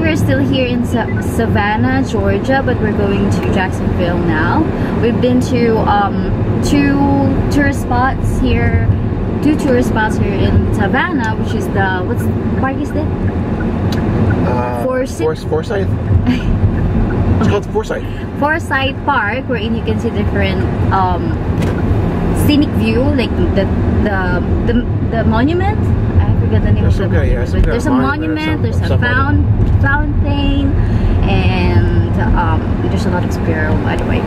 we're still here in Savannah, Georgia, but we're going to Jacksonville now. We've been to two tourist spots here in Savannah, which is the, what park is that? Forsyth. It's called Forsyth Park, wherein you can see different scenic view, like the monument. I forget the name of the monument. There's a monument, there's a fountain, and there's a lot of squirrel, by the way.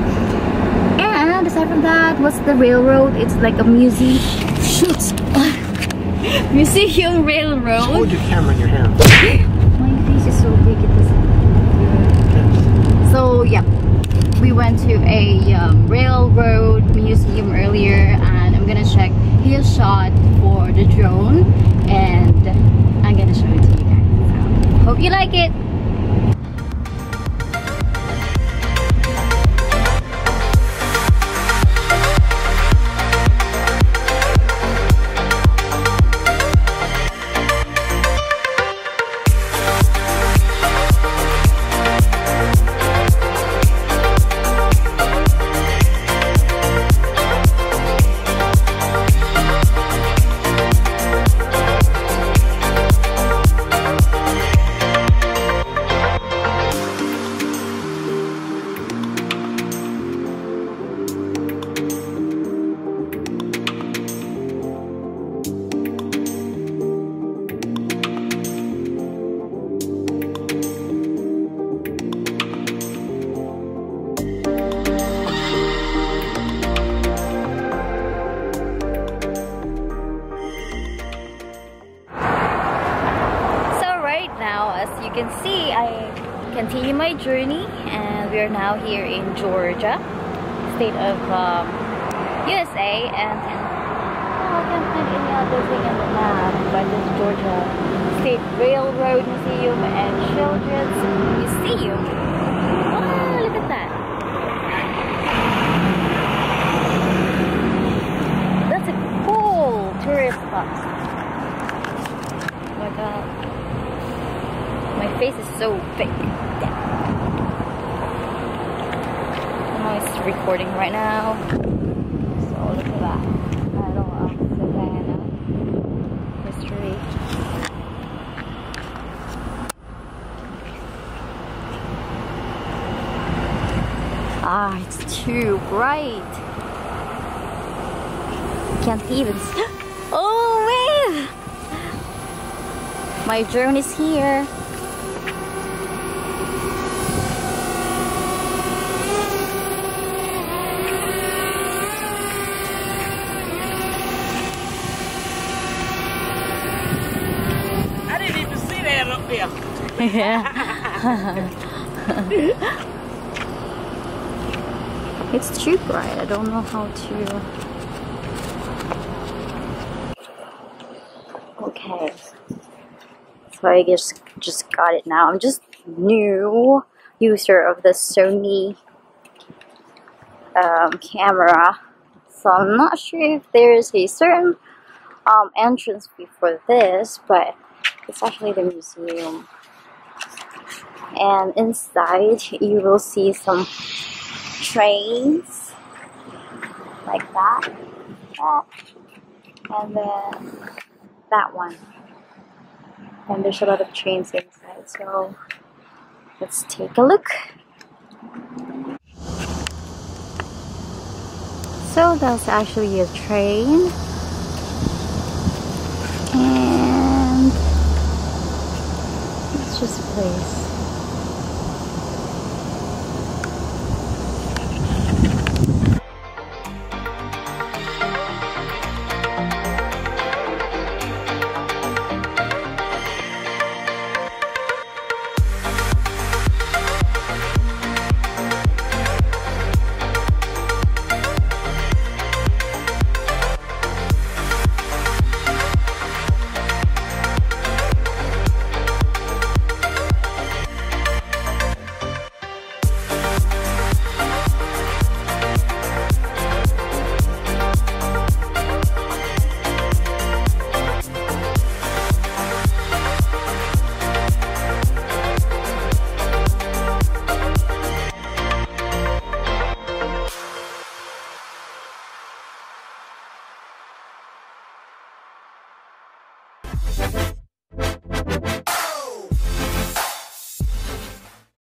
And aside from that, what's the railroad? It's like a museum. Shoot! Museum railroad. Just hold your camera in your hand. My face is so big at this. So yeah, we went to a railroad museum earlier, and I'm gonna check his shot for the drone, and I'm gonna show it to you guys. So, hope you like it. You can see I continue my journey, and we are now here in Georgia, state of USA, and I can't find any other thing on the map but this Georgia State Railroad Museum and Children's Museum. Oh, look at that. That's a cool tourist spot. Oh my god. My face is so big. Oh, it's recording right now. So look at that. Battle of Savannah history. Ah, it's too bright. Can't even see. Oh man! My drone is here. Yeah. It's too bright. I don't know how to. Okay. So I just got it now. I'm just new user of the Sony camera, so I'm not sure if there's a certain entrance fee for this, but it's actually the museum. And inside you will see some trains like that, and then that one, and there's a lot of trains inside, so let's take a look. So that's actually a train, and it's just a place.